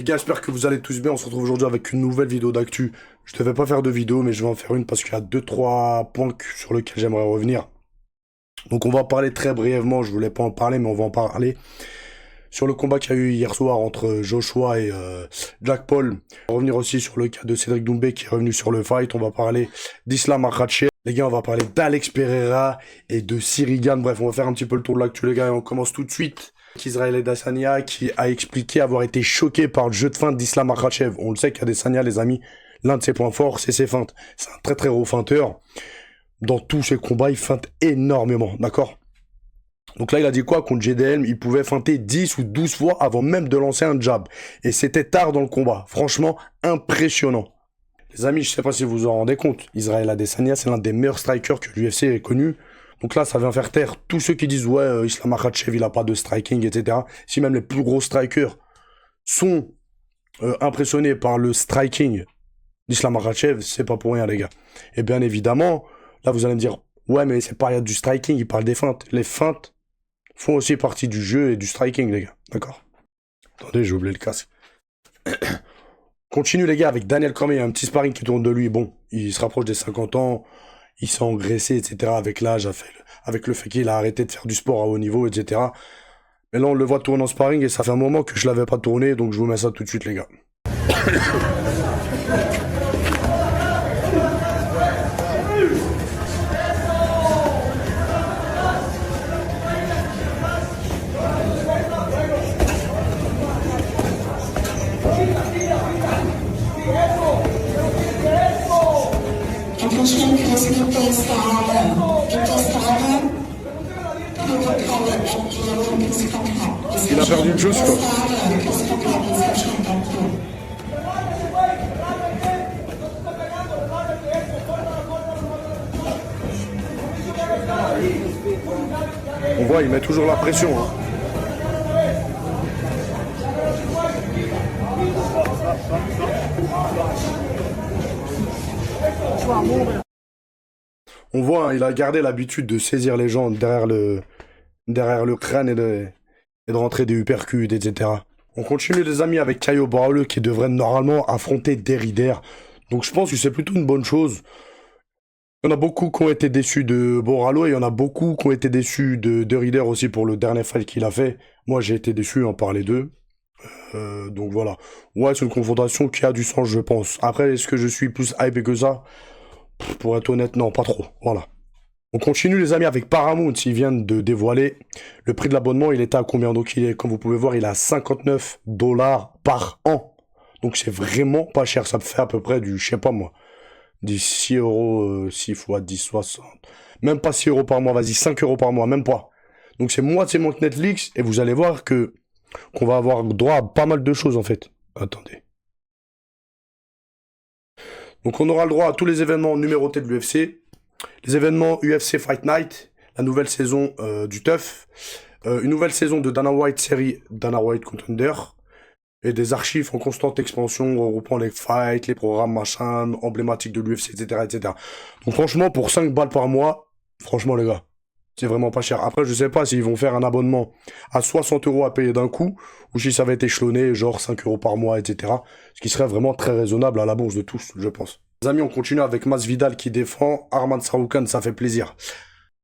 Les gars, j'espère que vous allez tous bien. On se retrouve aujourd'hui avec une nouvelle vidéo d'actu. Je devais pas faire de vidéo, mais je vais en faire une parce qu'il y a deux trois points sur lesquels j'aimerais revenir. Donc on va en parler très brièvement. Je voulais pas en parler, mais on va en parler. Sur le combat qu'il y a eu hier soir entre Joshua et Jack Paul. On va revenir aussi sur le cas de Cédric Doumbé qui est revenu sur le fight. On va parler d'Islam Makhachev. Les gars, on va parler d'Alex Pereira et de Cyril Gane. Bref, on va faire un petit peu le tour de l'actu, les gars, et on commence tout de suite. Israël Adesanya qui a expliqué avoir été choqué par le jeu de feinte d'Islam Makhachev. On le sait qu'Adesanya, les amis, l'un de ses points forts, c'est ses feintes. C'est un très très gros feinteur. Dans tous ses combats, il feinte énormément, d'accord? Donc là, il a dit quoi? Contre GDM, il pouvait feinter 10 ou 12 fois avant même de lancer un jab. Et c'était tard dans le combat. Franchement, impressionnant. Les amis, je sais pas si vous vous en rendez compte, Israël Adesanya, c'est l'un des meilleurs strikers que l'UFC ait connu. Donc là, ça vient faire taire tous ceux qui disent ouais, Islam Makhachev, il a pas de striking, etc. Si même les plus gros strikers sont impressionnés par le striking d'Islam Makhachev, c'est pas pour rien, les gars. Et bien évidemment, là, vous allez me dire ouais, mais c'est pas du striking, il parle des feintes. Les feintes font aussi partie du jeu et du striking, les gars. D'accord? Attendez, j'ai oublié le casque. Continue, les gars, avec Daniel Cormier. Il y a un petit sparring qui tourne de lui. Bon, il se rapproche des 50 ans. Il s'est engraissé, etc. avec l'âge, avec le fait qu'il a arrêté de faire du sport à haut niveau, etc. Mais là, on le voit tourner en sparring et ça fait un moment que je l'avais pas tourné, donc je vous mets ça tout de suite, les gars. Il a perdu une chose, quoi. On voit, il met toujours la pression, hein. On voit, hein, il a gardé l'habitude de saisir les gens derrière le crâne et de rentrer des uppercuts, etc. On continue, les amis, avec Caio Borralho qui devrait normalement affronter Derrider. Donc je pense que c'est plutôt une bonne chose. Il y en a beaucoup qui ont été déçus de Borralho et il y en a beaucoup qui ont été déçus de Derrider aussi pour le dernier fight qu'il a fait. Moi, j'ai été déçu par les deux. Donc voilà. Ouais, c'est une confrontation qui a du sens, je pense. Après, est-ce que je suis plus hype que ça? Pour être honnête, non, pas trop. Voilà. On continue, les amis, avec Paramount. Ils viennent de dévoiler le prix de l'abonnement. Il était à combien? Donc il est, comme vous pouvez voir, il est à 59 dollars par an. Donc c'est vraiment pas cher. Ça me fait à peu près du, je sais pas moi, des 6 euros, 6 fois 10, 60. Même pas 6 euros par mois, vas-y, 5 euros par mois, même pas. Donc c'est moitié moins que Netflix. Et vous allez voir qu'on va avoir droit à pas mal de choses, en fait. Attendez. Donc on aura le droit à tous les événements numérotés de l'UFC. Les événements UFC Fight Night, la nouvelle saison du TUF, une nouvelle saison de Dana White série Dana White Contender, et des archives en constante expansion regroupant les fights, les programmes machin, emblématiques de l'UFC, etc., etc. Donc franchement, pour 5 balles par mois, franchement les gars, c'est vraiment pas cher. Après, je sais pas s'ils vont faire un abonnement à 60 euros à payer d'un coup, ou si ça va être échelonné, genre 5 euros par mois, etc. Ce qui serait vraiment très raisonnable à la bourse de tous, je pense. Les amis, on continue avec Masvidal qui défend Arman Saroukan, ça fait plaisir.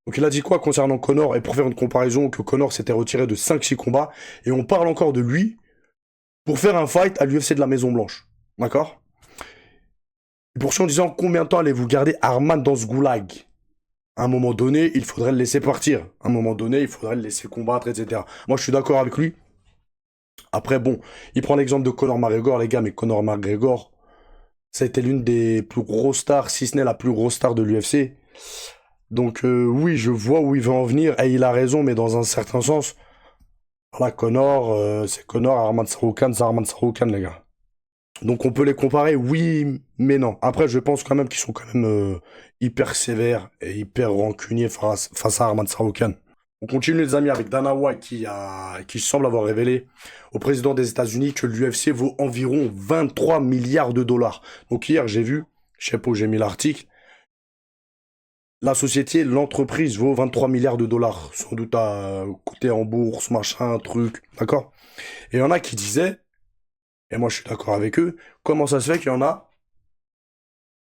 Donc il a dit quoi concernant Conor? Et pour faire une comparaison, que Conor s'était retiré de 5-6 combats, et on parle encore de lui pour faire un fight à l'UFC de la Maison Blanche. D'accord? Et poursuit en disant combien de temps allez-vous garder Arman dans ce goulag? À un moment donné, il faudrait le laisser partir. À un moment donné, il faudrait le laisser combattre, etc. Moi, je suis d'accord avec lui. Après, bon, il prend l'exemple de Conor McGregor, les gars, mais Conor McGregor, ça a été l'une des plus grosses stars, si ce n'est la plus grosse star de l'UFC. Donc oui, je vois où il veut en venir, et il a raison, mais dans un certain sens. Voilà, Conor, c'est Conor, Arman Saroukan, c'est Arman Saroukan, les gars. Donc on peut les comparer, oui, mais non. Après, je pense quand même qu'ils sont quand même hyper sévères et hyper rancuniers face à Arman Saroukan. On continue, les amis, avec Dana White qui semble avoir révélé au président des États-Unis que l'UFC vaut environ 23 milliards de dollars. Donc hier, j'ai vu, je sais pas où j'ai mis l'article, la société, l'entreprise vaut 23 milliards de dollars, sans doute à côté en bourse, machin, truc, d'accord? Et il y en a qui disaient Et moi, je suis d'accord avec eux. Comment ça se fait qu'il y en a,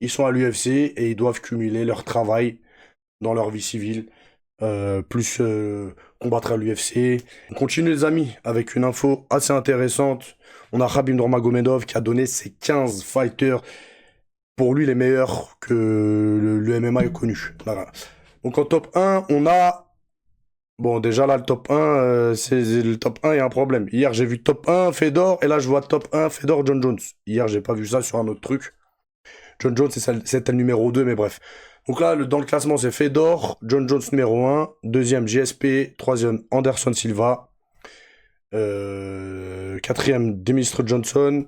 ils sont à l'UFC et ils doivent cumuler leur travail dans leur vie civile, plus combattre à l'UFC. On continue les amis avec une info assez intéressante. On a Khabib Nurmagomedov qui a donné ses 15 fighters, pour lui les meilleurs que le MMA ait connu. Voilà. Donc en top 1, on a... Bon, déjà là, le top 1, c'est le top 1, il y a un problème. Hier, j'ai vu top 1 Fedor, et là, je vois top 1 Fedor John Jones. Hier, j'ai pas vu ça sur un autre truc. John Jones, c'était le numéro 2, mais bref. Donc là, dans le classement, c'est Fedor, John Jones numéro 1, deuxième GSP, troisième Anderson Silva, quatrième Demistre Johnson,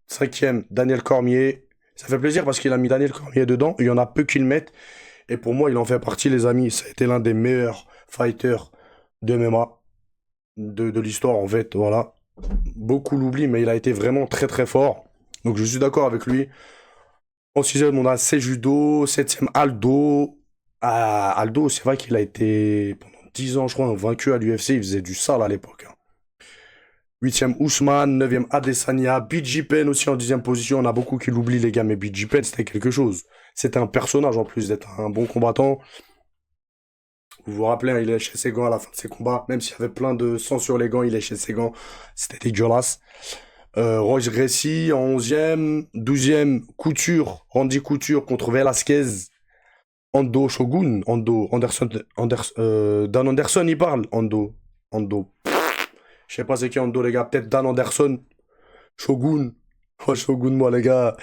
cinquième Daniel Cormier. Ça fait plaisir parce qu'il a mis Daniel Cormier dedans. Il y en a peu qui le mettent. Et pour moi, il en fait partie, les amis. Ça a été l'un des meilleurs fighters de MMA de l'histoire, en fait. Voilà. Beaucoup l'oublient, mais il a été vraiment très très fort. Donc je suis d'accord avec lui. En sixième, on a Sejudo. Septième, Aldo. Ah, Aldo, c'est vrai qu'il a été pendant 10 ans, je crois, vaincu à l'UFC. Il faisait du sale à l'époque, hein. Huitième, Ousmane. Neuvième, Adesanya. BJ Penn aussi en dixième position. On a beaucoup qui l'oublient, les gars, mais BJ Penn, c'était quelque chose. C'était un personnage en plus d'être un bon combattant. Vous vous rappelez, hein, il léchait ses gants à la fin de ses combats. Même s'il y avait plein de sang sur les gants, il léchait ses gants. C'était dégueulasse. Royce Gracie en onzième. Douzième, Couture. Randy Couture contre Velasquez. Ando Shogun. Ando. Anderson. Dan Anderson, il parle. Ando. Ando. Je sais pas c'est qui Ando, les gars. Peut-être Dan Anderson. Shogun. Oh, Shogun, moi, les gars.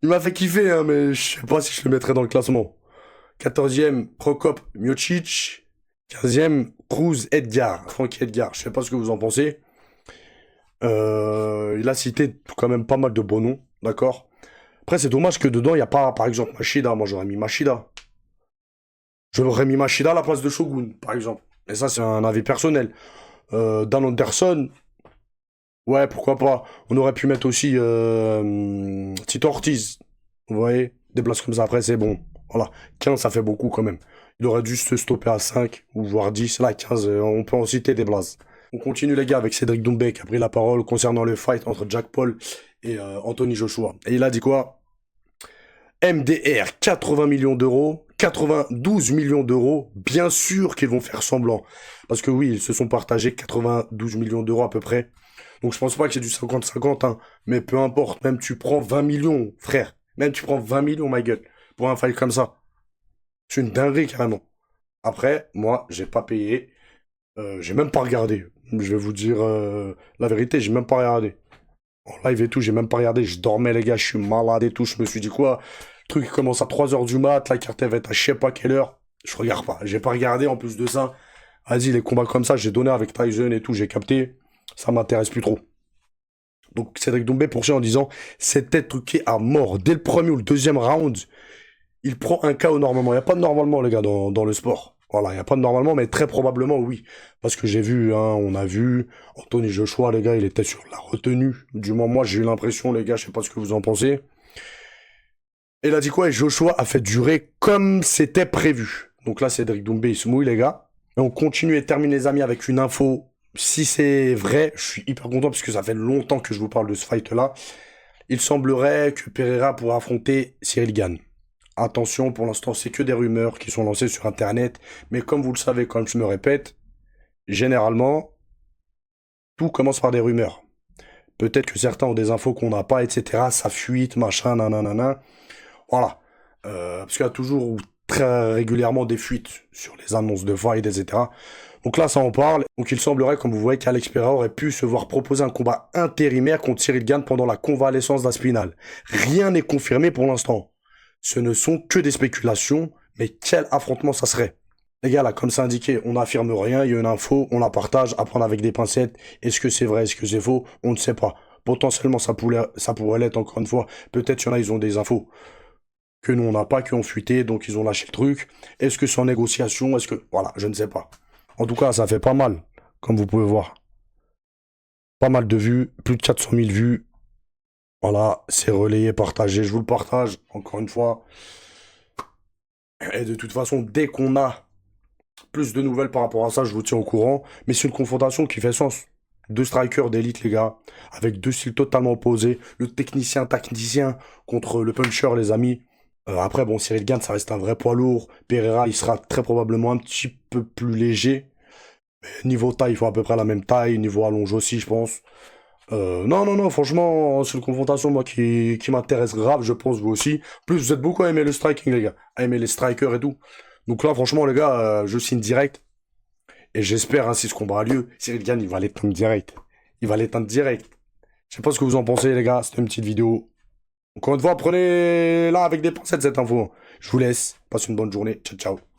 Il m'a fait kiffer, hein, mais je sais pas si je le mettrais dans le classement. Quatorzième, Prokop Miocic. Quinzième, Cruz Edgar. Frankie Edgar. Je sais pas ce que vous en pensez. Il a cité quand même pas mal de bons noms, d'accord? Après, c'est dommage que dedans, il n'y a pas, par exemple, Machida. Moi, j'aurais mis Machida. J'aurais mis Machida à la place de Shogun, par exemple. Et ça, c'est un avis personnel. Dan Anderson, ouais, pourquoi pas. On aurait pu mettre aussi Tito Ortiz. Vous voyez? Des places comme ça, après, c'est bon. Voilà. 15, ça fait beaucoup quand même. Il aurait dû se stopper à 5 ou voire 10. Là, 15, on peut en citer des blases. On continue, les gars, avec Cédric Doumbé qui a pris la parole concernant le fight entre Jack Paul et Anthony Joshua. Et il a dit quoi? MDR, 80 millions d'euros, 92 millions d'euros, bien sûr qu'ils vont faire semblant. Parce que oui, ils se sont partagés 92 millions d'euros à peu près. Donc je pense pas que c'est du 50-50, hein. Mais peu importe, même tu prends 20 millions, frère. Même tu prends 20 millions, ma gueule, pour un fight comme ça. C'est une dinguerie, carrément. Après, moi, j'ai pas payé. J'ai même pas regardé. Je vais vous dire la vérité, j'ai même pas regardé. En live et tout, j'ai même pas regardé. Je dormais, les gars, je suis malade et tout. Je me suis dit quoi? Le truc commence à 3 heures du mat, la carte elle va être à je sais pas quelle heure. Je regarde pas. J'ai pas regardé en plus de ça. Vas-y, les combats comme ça, j'ai donné avec Tyson et tout, j'ai capté. Ça m'intéresse plus trop. Donc Cédric Doumbé poursuit en disant c'était truqué à mort. Dès le premier ou le deuxième round, il prend un KO normalement. Il n'y a pas de normalement, les gars, dans le sport. Voilà, il n'y a pas de normalement, mais très probablement, oui. Parce que j'ai vu, hein, on a vu, Anthony Joshua, les gars, il était sur la retenue. Du moins, moi, j'ai eu l'impression, les gars, je sais pas ce que vous en pensez. Et il a dit quoi? Et Joshua a fait durer comme c'était prévu. Donc là, Cédric Doumbé, il se mouille, les gars. Et on continue et termine, les amis, avec une info. Si c'est vrai, je suis hyper content parce que ça fait longtemps que je vous parle de ce fight-là. Il semblerait que Pereira pourra affronter Cyril Gane. Attention, pour l'instant, c'est que des rumeurs qui sont lancées sur Internet. Mais comme vous le savez, comme je me répète, généralement, tout commence par des rumeurs. Peut-être que certains ont des infos qu'on n'a pas, etc. Ça fuite, machin, nanana. Voilà. Parce qu'il y a toujours ou très régulièrement des fuites sur les annonces de fight, etc. Donc là, ça en parle. Donc il semblerait, comme vous voyez, qu'Alex Pereira aurait pu se voir proposer un combat intérimaire contre Cyril Gane pendant la convalescence d'Aspinal. Rien n'est confirmé pour l'instant. Ce ne sont que des spéculations, mais quel affrontement ça serait? Les gars, là, comme c'est indiqué, on n'affirme rien, il y a une info, on la partage, à prendre avec des pincettes. Est-ce que c'est vrai, est-ce que c'est faux? On ne sait pas. Potentiellement, ça pourrait l'être, encore une fois. Peut-être qu'il y en a, ils ont des infos que nous, on n'a pas, qui ont fuité, donc ils ont lâché le truc. Est-ce que c'est en négociation? Est-ce que... Voilà, je ne sais pas. En tout cas, ça fait pas mal, comme vous pouvez voir. Pas mal de vues, plus de 400 000 vues. Voilà, c'est relayé, partagé, je vous le partage, encore une fois. Et de toute façon, dès qu'on a plus de nouvelles par rapport à ça, je vous tiens au courant. Mais c'est une confrontation qui fait sens. Deux strikers d'élite, les gars, avec deux styles totalement opposés. Le technicien contre le puncher, les amis. Après, bon, Cyril Gane, ça reste un vrai poids lourd. Pereira, il sera très probablement un petit peu plus léger. Niveau taille, ils font à peu près la même taille. Niveau allonge aussi, je pense. Non, franchement, c'est une confrontation, moi, qui m'intéresse grave, je pense, vous aussi. En plus, vous êtes beaucoup à aimer le striking, les gars. À aimer les strikers et tout. Donc là, franchement, les gars, je signe direct. Et j'espère, hein, si ce combat a lieu, Cyril Gane, il va l'éteindre direct. Il va l'éteindre direct. Je sais pas ce que vous en pensez, les gars. C'était une petite vidéo. Encore une fois, prenez-la avec des pincettes, cette info. Je vous laisse. Passez une bonne journée. Ciao, ciao.